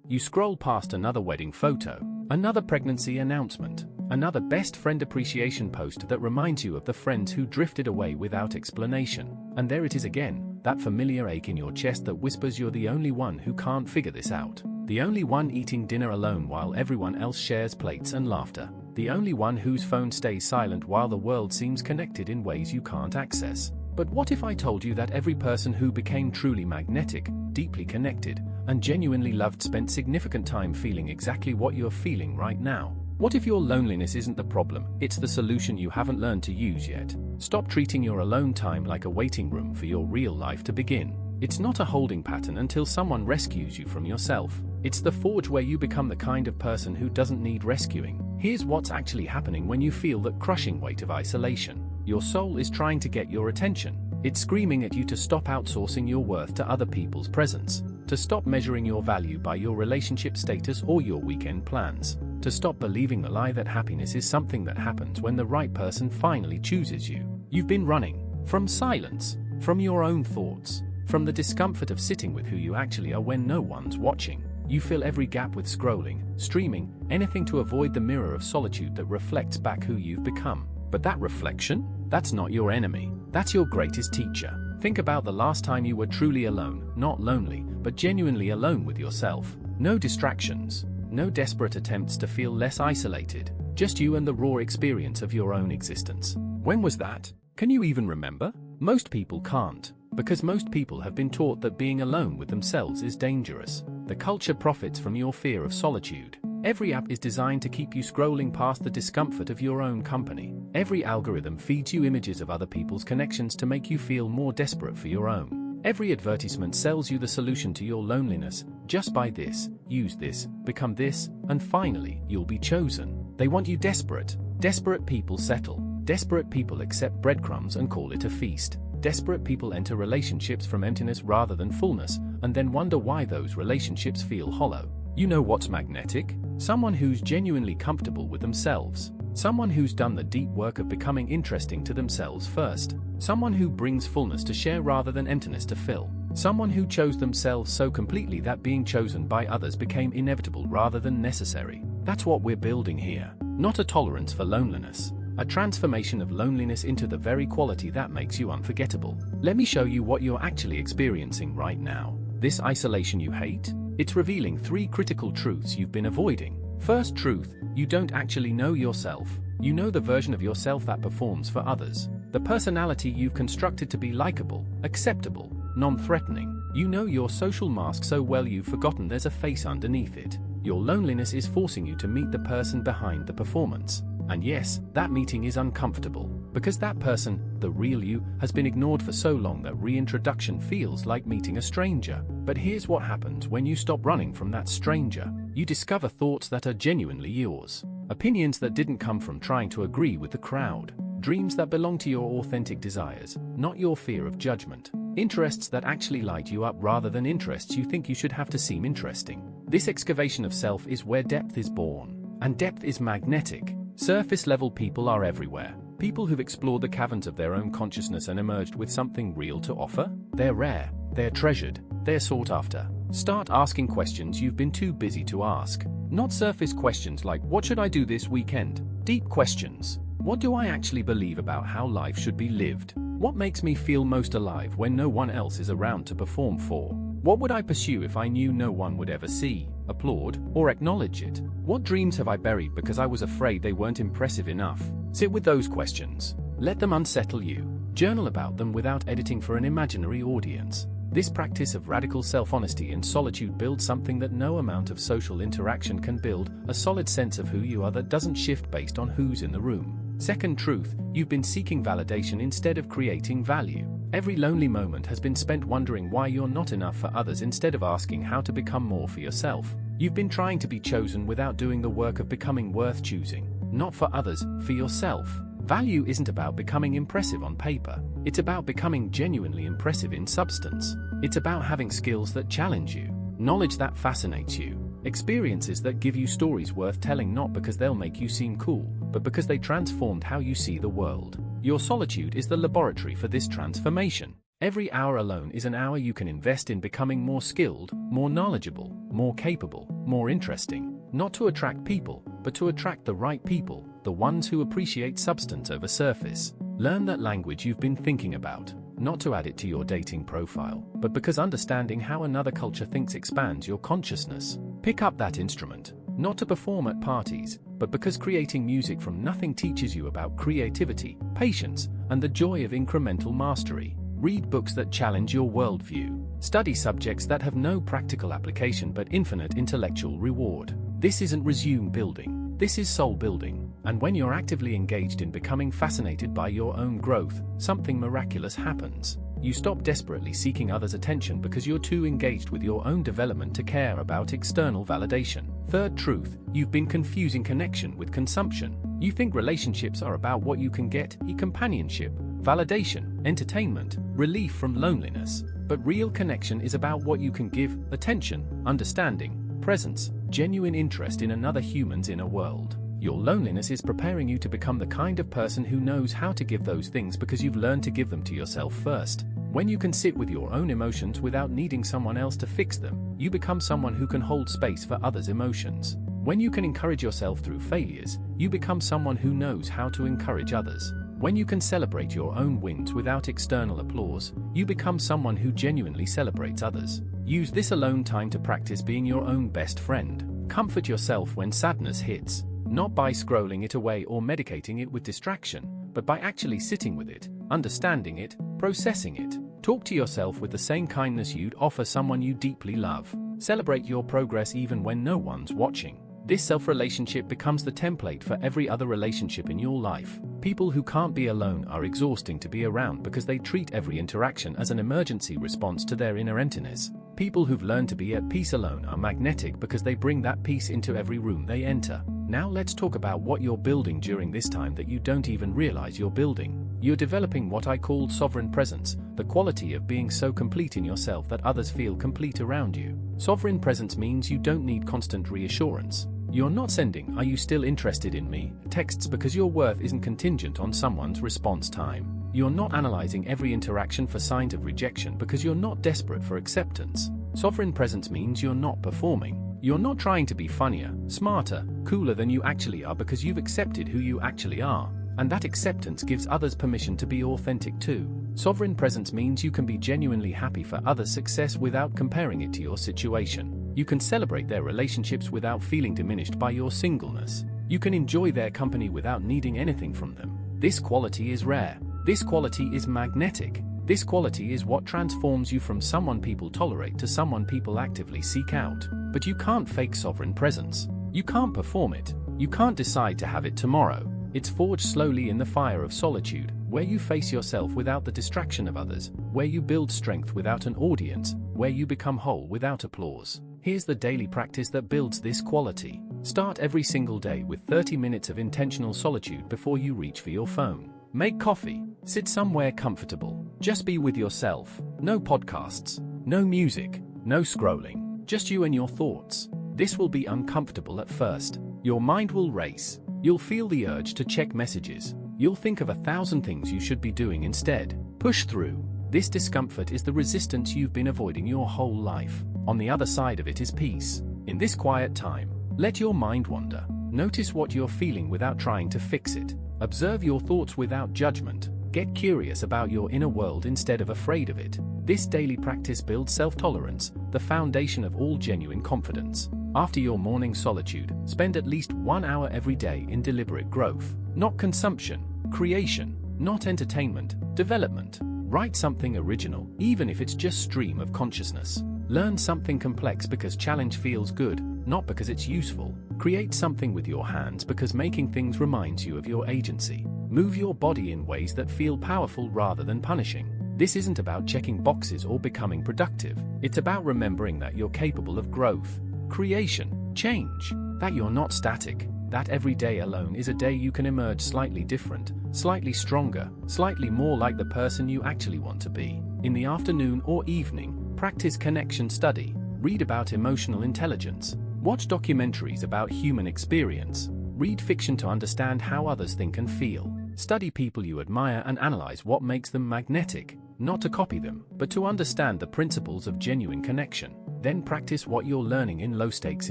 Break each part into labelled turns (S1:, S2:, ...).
S1: You scroll past another wedding photo, another pregnancy announcement, another best friend appreciation post that reminds you of the friends who drifted away without explanation. And there it is again, that familiar ache in your chest that whispers you're the only one who can't figure this out. The only one eating dinner alone while everyone else shares plates and laughter. The only one whose phone stays silent while the world seems connected in ways you can't access. But what if I told you that every person who became truly magnetic, deeply connected, and genuinely loved spent significant time feeling exactly what you're feeling right now? What if your loneliness isn't the problem, it's the solution you haven't learned to use yet? Stop treating your alone time like a waiting room for your real life to begin. It's not a holding pattern until someone rescues you from yourself. It's the forge where you become the kind of person who doesn't need rescuing. Here's what's actually happening when you feel that crushing weight of isolation. Your soul is trying to get your attention. It's screaming at you to stop outsourcing your worth to other people's presence, to stop measuring your value by your relationship status or your weekend plans, to stop believing the lie that happiness is something that happens when the right person finally chooses you. You've been running from silence, from your own thoughts, from the discomfort of sitting with who you actually are when no one's watching. You fill every gap with scrolling, streaming, anything to avoid the mirror of solitude that reflects back who you've become. But that reflection? That's not your enemy. That's your greatest teacher. Think about the last time you were truly alone, not lonely, but genuinely alone with yourself. No distractions, no desperate attempts to feel less isolated, just you and the raw experience of your own existence. When was that? Can you even remember? Most people can't, because most people have been taught that being alone with themselves is dangerous. The culture profits from your fear of solitude. Every app is designed to keep you scrolling past the discomfort of your own company. Every algorithm feeds you images of other people's connections to make you feel more desperate for your own. Every advertisement sells you the solution to your loneliness. Just buy this, use this, become this, and finally, you'll be chosen. They want you desperate. Desperate people settle. Desperate people accept breadcrumbs and call it a feast. Desperate people enter relationships from emptiness rather than fullness, and then wonder why those relationships feel hollow. You know what's magnetic? Someone who's genuinely comfortable with themselves. Someone who's done the deep work of becoming interesting to themselves first. Someone who brings fullness to share rather than emptiness to fill. Someone who chose themselves so completely that being chosen by others became inevitable rather than necessary. That's what we're building here. Not a tolerance for loneliness. A transformation of loneliness into the very quality that makes you unforgettable. Let me show you what you're actually experiencing right now. This isolation you hate? It's revealing 3 critical truths you've been avoiding. First truth, you don't actually know yourself. You know the version of yourself that performs for others. The personality you've constructed to be likable, acceptable, non-threatening. You know your social mask so well you've forgotten there's a face underneath it. Your loneliness is forcing you to meet the person behind the performance. And yes, that meeting is uncomfortable, because that person, the real you, has been ignored for so long that reintroduction feels like meeting a stranger. But here's what happens when you stop running from that stranger. You discover thoughts that are genuinely yours. Opinions that didn't come from trying to agree with the crowd. Dreams that belong to your authentic desires, not your fear of judgment. Interests that actually light you up rather than interests you think you should have to seem interesting. This excavation of self is where depth is born. And depth is magnetic. Surface-level people are everywhere. People who've explored the caverns of their own consciousness and emerged with something real to offer. They're rare, they're treasured, they're sought after. Start asking questions you've been too busy to ask. Not surface questions like, what should I do this weekend? Deep questions. What do I actually believe about how life should be lived? What makes me feel most alive when no one else is around to perform for? What would I pursue if I knew no one would ever see, applaud, or acknowledge it? What dreams have I buried because I was afraid they weren't impressive enough? Sit with those questions. Let them unsettle you. Journal about them without editing for an imaginary audience. This practice of radical self-honesty and solitude builds something that no amount of social interaction can build, a solid sense of who you are that doesn't shift based on who's in the room. Second truth, you've been seeking validation instead of creating value. Every lonely moment has been spent wondering why you're not enough for others instead of asking how to become more for yourself. You've been trying to be chosen without doing the work of becoming worth choosing. Not for others, for yourself. Value isn't about becoming impressive on paper. It's about becoming genuinely impressive in substance. It's about having skills that challenge you, knowledge that fascinates you, experiences that give you stories worth telling not because they'll make you seem cool, but because they transformed how you see the world. Your solitude is the laboratory for this transformation. Every hour alone is an hour you can invest in becoming more skilled, more knowledgeable, more capable, more interesting, not to attract people, but to attract the right people, the ones who appreciate substance over surface. Learn that language you've been thinking about, not to add it to your dating profile, but because understanding how another culture thinks expands your consciousness. Pick up that instrument, not to perform at parties, but because creating music from nothing teaches you about creativity, patience, and the joy of incremental mastery. Read books that challenge your worldview. Study subjects that have no practical application but infinite intellectual reward. This isn't resume building. This is soul building. And when you're actively engaged in becoming fascinated by your own growth, something miraculous happens. You stop desperately seeking others' attention because you're too engaged with your own development to care about external validation. Third truth, you've been confusing connection with consumption. You think relationships are about what you can get, companionship, validation, entertainment, relief from loneliness. But real connection is about what you can give: attention, understanding, presence, genuine interest in another human's inner world. Your loneliness is preparing you to become the kind of person who knows how to give those things because you've learned to give them to yourself first. When you can sit with your own emotions without needing someone else to fix them, you become someone who can hold space for others' emotions. When you can encourage yourself through failures, you become someone who knows how to encourage others. When you can celebrate your own wins without external applause, you become someone who genuinely celebrates others. Use this alone time to practice being your own best friend. Comfort yourself when sadness hits, not by scrolling it away or medicating it with distraction, but by actually sitting with it, understanding it, processing it. Talk to yourself with the same kindness you'd offer someone you deeply love. Celebrate your progress even when no one's watching. This self-relationship becomes the template for every other relationship in your life. People who can't be alone are exhausting to be around because they treat every interaction as an emergency response to their inner emptiness. People who've learned to be at peace alone are magnetic because they bring that peace into every room they enter. Now let's talk about what you're building during this time that you don't even realize you're building. You're developing what I call sovereign presence, the quality of being so complete in yourself that others feel complete around you. Sovereign presence means you don't need constant reassurance. You're not sending "Are you still interested in me?" texts because your worth isn't contingent on someone's response time. You're not analyzing every interaction for signs of rejection because you're not desperate for acceptance. Sovereign presence means you're not performing. You're not trying to be funnier, smarter, cooler than you actually are because you've accepted who you actually are. And that acceptance gives others permission to be authentic too. Sovereign presence means you can be genuinely happy for others' success without comparing it to your situation. You can celebrate their relationships without feeling diminished by your singleness. You can enjoy their company without needing anything from them. This quality is rare. This quality is magnetic. This quality is what transforms you from someone people tolerate to someone people actively seek out. But you can't fake sovereign presence. You can't perform it. You can't decide to have it tomorrow. It's forged slowly in the fire of solitude, where you face yourself without the distraction of others, where you build strength without an audience, where you become whole without applause. Here's the daily practice that builds this quality. Start every single day with 30 minutes of intentional solitude before you reach for your phone. Make coffee. Sit somewhere comfortable. Just be with yourself. No podcasts. No music. No scrolling. Just you and your thoughts. This will be uncomfortable at first. Your mind will race. You'll feel the urge to check messages. You'll think of 1,000 things you should be doing instead. Push through. This discomfort is the resistance you've been avoiding your whole life. On the other side of it is peace. In this quiet time, let your mind wander. Notice what you're feeling without trying to fix it. Observe your thoughts without judgment. Get curious about your inner world instead of afraid of it. This daily practice builds self-tolerance, the foundation of all genuine confidence. After your morning solitude, spend at least 1 hour every day in deliberate growth. Not consumption, creation, not entertainment, development. Write something original, even if it's just stream of consciousness. Learn something complex because challenge feels good, not because it's useful. Create something with your hands because making things reminds you of your agency. Move your body in ways that feel powerful rather than punishing. This isn't about checking boxes or becoming productive. It's about remembering that you're capable of growth, creation, change, that you're not static, that every day alone is a day you can emerge slightly different, slightly stronger, slightly more like the person you actually want to be. In the afternoon or evening, practice connection study. Read about emotional intelligence. Watch documentaries about human experience. Read fiction to understand how others think and feel. Study people you admire and analyze what makes them magnetic. not to copy them, but to understand the principles of genuine connection. Then practice what you're learning in low-stakes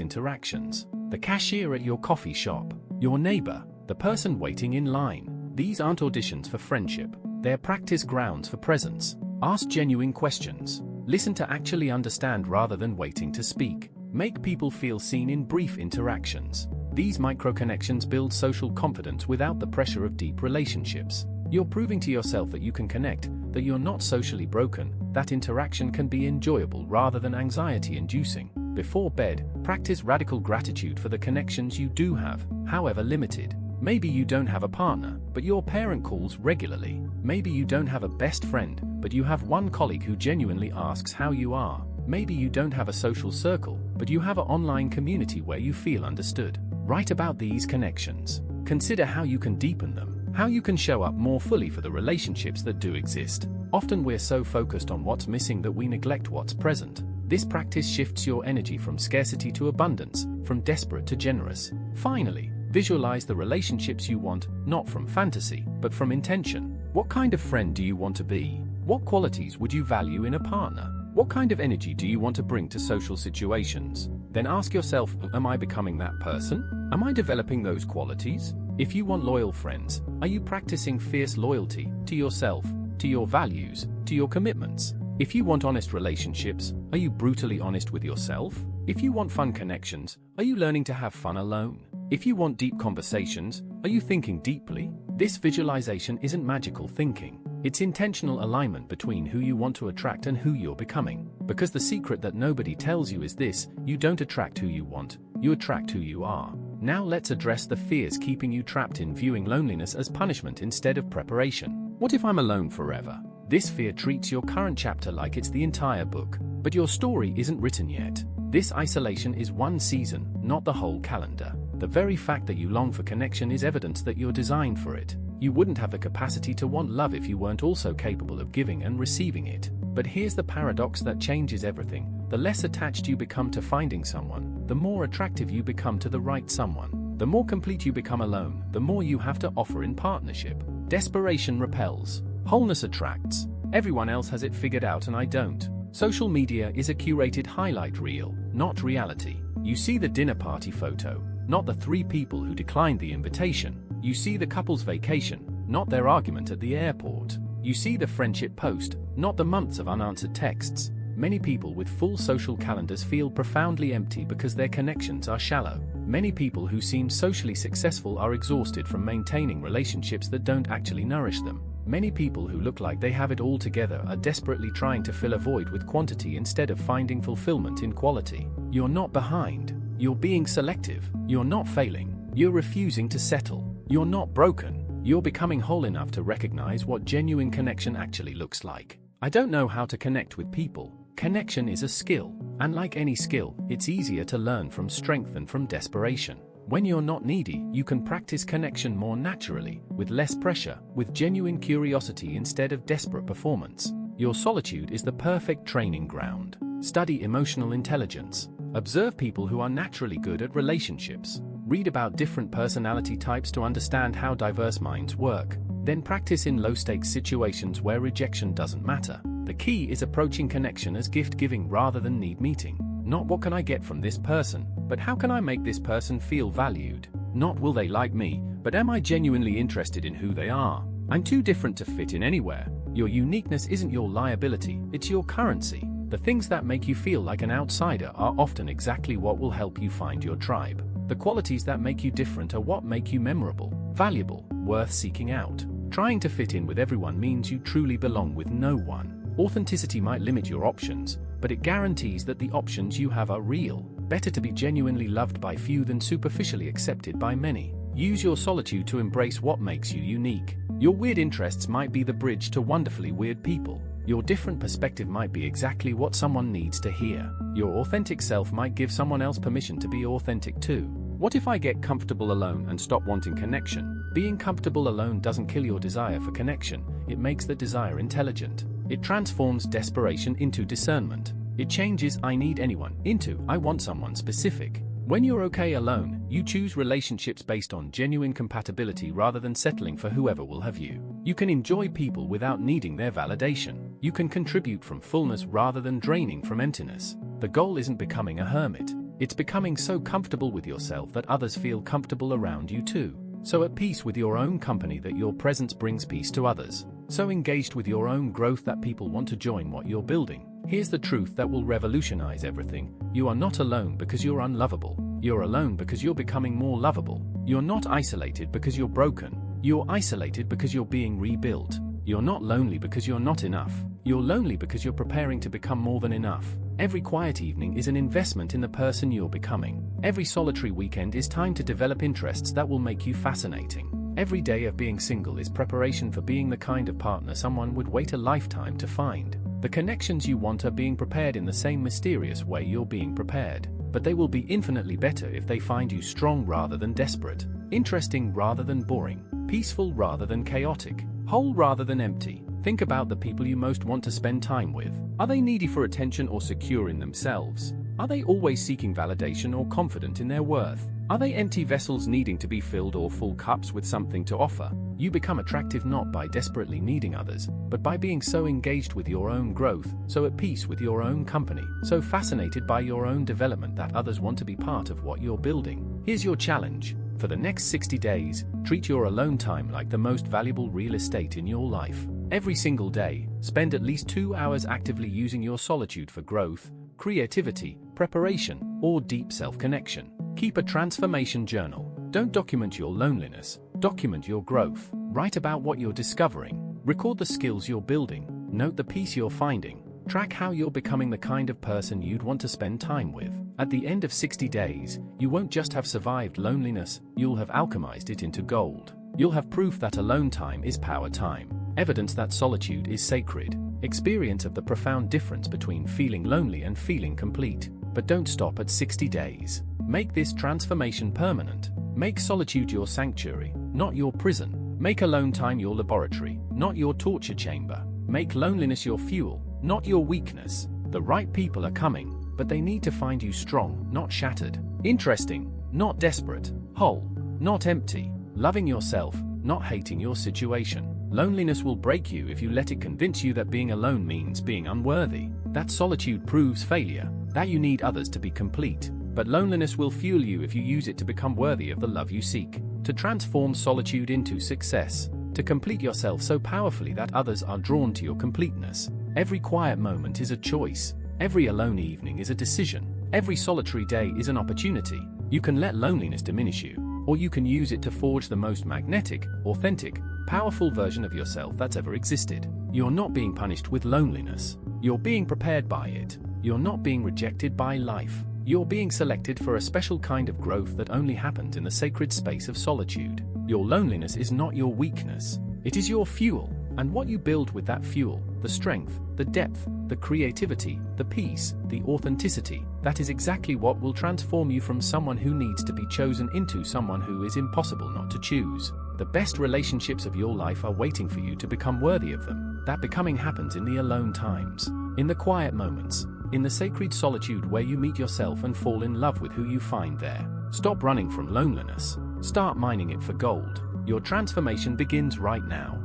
S1: interactions. The cashier at your coffee shop, your neighbor, the person waiting in line. These aren't auditions for friendship. They're practice grounds for presence. Ask genuine questions. Listen to actually understand rather than waiting to speak. Make people feel seen in brief interactions. These micro-connections build social confidence without the pressure of deep relationships. You're proving to yourself that you can connect, that you're not socially broken, that interaction can be enjoyable rather than anxiety-inducing. Before bed, practice radical gratitude for the connections you do have, however limited. Maybe you don't have a partner, but your parent calls regularly. Maybe you don't have a best friend, but you have one colleague who genuinely asks how you are. Maybe you don't have a social circle, but you have an online community where you feel understood. Write about these connections. Consider how you can deepen them, how you can show up more fully for the relationships that do exist. Often we're so focused on what's missing that we neglect what's present. This practice shifts your energy from scarcity to abundance, from desperate to generous. Finally, visualize the relationships you want, not from fantasy, but from intention. What kind of friend do you want to be? What qualities would you value in a partner? What kind of energy do you want to bring to social situations? Then ask yourself, am I becoming that person? Am I developing those qualities? If you want loyal friends, are you practicing fierce loyalty to yourself, to your values, to your commitments? If you want honest relationships, are you brutally honest with yourself? If you want fun connections, are you learning to have fun alone? If you want deep conversations, are you thinking deeply? This visualization isn't magical thinking. It's intentional alignment between who you want to attract and who you're becoming. Because the secret that nobody tells you is this: you don't attract who you want, you attract who you are. Now let's address the fears keeping you trapped in viewing loneliness as punishment instead of preparation. What if I'm alone forever? This fear treats your current chapter like it's the entire book. But your story isn't written yet. This isolation is one season, not the whole calendar. The very fact that you long for connection is evidence that you're designed for it. You wouldn't have the capacity to want love if you weren't also capable of giving and receiving it. But here's the paradox that changes everything. The less attached you become to finding someone, the more attractive you become to the right someone. The more complete you become alone, the more you have to offer in partnership. Desperation repels. Wholeness attracts. Everyone else has it figured out and I don't. Social media is a curated highlight reel, not reality. You see the dinner party photo, not the 3 people who declined the invitation. You see the couple's vacation, not their argument at the airport. You see the friendship post, not the months of unanswered texts. Many people with full social calendars feel profoundly empty because their connections are shallow. Many people who seem socially successful are exhausted from maintaining relationships that don't actually nourish them. Many people who look like they have it all together are desperately trying to fill a void with quantity instead of finding fulfillment in quality. You're not behind. You're being selective. You're not failing. You're refusing to settle. You're not broken. You're becoming whole enough to recognize what genuine connection actually looks like. I don't know how to connect with people. Connection is a skill, and like any skill, it's easier to learn from strength than from desperation. When you're not needy, you can practice connection more naturally, with less pressure, with genuine curiosity instead of desperate performance. Your solitude is the perfect training ground. Study emotional intelligence. Observe people who are naturally good at relationships. Read about different personality types to understand how diverse minds work. Then practice in low-stakes situations where rejection doesn't matter. The key is approaching connection as gift-giving rather than need-meeting. Not what can I get from this person, but how can I make this person feel valued? Not will they like me, but am I genuinely interested in who they are? I'm too different to fit in anywhere. Your uniqueness isn't your liability, it's your currency. The things that make you feel like an outsider are often exactly what will help you find your tribe. The qualities that make you different are what make you memorable, valuable, worth seeking out. Trying to fit in with everyone means you truly belong with no one. Authenticity might limit your options, but it guarantees that the options you have are real. Better to be genuinely loved by few than superficially accepted by many. Use your solitude to embrace what makes you unique. Your weird interests might be the bridge to wonderfully weird people. Your different perspective might be exactly what someone needs to hear. Your authentic self might give someone else permission to be authentic too. What if I get comfortable alone and stop wanting connection? Being comfortable alone doesn't kill your desire for connection, it makes the desire intelligent. It transforms desperation into discernment. It changes "I need anyone" into "I want someone specific." When you're okay alone, you choose relationships based on genuine compatibility rather than settling for whoever will have you. You can enjoy people without needing their validation. You can contribute from fullness rather than draining from emptiness. The goal isn't becoming a hermit. It's becoming so comfortable with yourself that others feel comfortable around you too. So at peace with your own company that your presence brings peace to others. So engaged with your own growth that people want to join what you're building. Here's the truth that will revolutionize everything. You are not alone because you're unlovable. You're alone because you're becoming more lovable. You're not isolated because you're broken. You're isolated because you're being rebuilt. You're not lonely because you're not enough. You're lonely because you're preparing to become more than enough. Every quiet evening is an investment in the person you're becoming. Every solitary weekend is time to develop interests that will make you fascinating. Every day of being single is preparation for being the kind of partner someone would wait a lifetime to find. The connections you want are being prepared in the same mysterious way you're being prepared. But they will be infinitely better if they find you strong rather than desperate, interesting rather than boring, peaceful rather than chaotic, whole rather than empty. Think about the people you most want to spend time with. Are they needy for attention or secure in themselves? Are they always seeking validation or confident in their worth? Are they empty vessels needing to be filled or full cups with something to offer? You become attractive not by desperately needing others, but by being so engaged with your own growth, so at peace with your own company, so fascinated by your own development that others want to be part of what you're building. Here's your challenge. For the next 60 days, treat your alone time like the most valuable real estate in your life. Every single day, spend at least 2 hours actively using your solitude for growth, creativity, preparation, or deep self-connection. Keep a transformation journal. Don't document your loneliness, document your growth. Write about what you're discovering. Record the skills you're building. Note the peace you're finding. Track how you're becoming the kind of person you'd want to spend time with. At the end of 60 days, you won't just have survived loneliness, you'll have alchemized it into gold. You'll have proof that alone time is power time. Evidence that solitude is sacred. Experience of the profound difference between feeling lonely and feeling complete. But don't stop at 60 days. Make this transformation permanent. Make solitude your sanctuary, not your prison. Make alone time your laboratory, not your torture chamber. Make loneliness your fuel, not your weakness. The right people are coming, but they need to find you strong, not shattered. Interesting, not desperate. Whole, not empty. Loving yourself, not hating your situation. Loneliness will break you if you let it convince you that being alone means being unworthy. That solitude proves failure, that you need others to be complete. But loneliness will fuel you if you use it to become worthy of the love you seek. To transform solitude into success. To complete yourself so powerfully that others are drawn to your completeness. Every quiet moment is a choice. Every alone evening is a decision. Every solitary day is an opportunity. You can let loneliness diminish you, or you can use it to forge the most magnetic, authentic, powerful version of yourself that's ever existed. You're not being punished with loneliness. You're being prepared by it. You're not being rejected by life. You're being selected for a special kind of growth that only happens in the sacred space of solitude. Your loneliness is not your weakness. It is your fuel. And what you build with that fuel, the strength, the depth, the creativity, the peace, the authenticity, that is exactly what will transform you from someone who needs to be chosen into someone who is impossible not to choose. The best relationships of your life are waiting for you to become worthy of them. That becoming happens in the alone times, in the quiet moments, in the sacred solitude where you meet yourself and fall in love with who you find there. Stop running from loneliness. Start mining it for gold. Your transformation begins right now.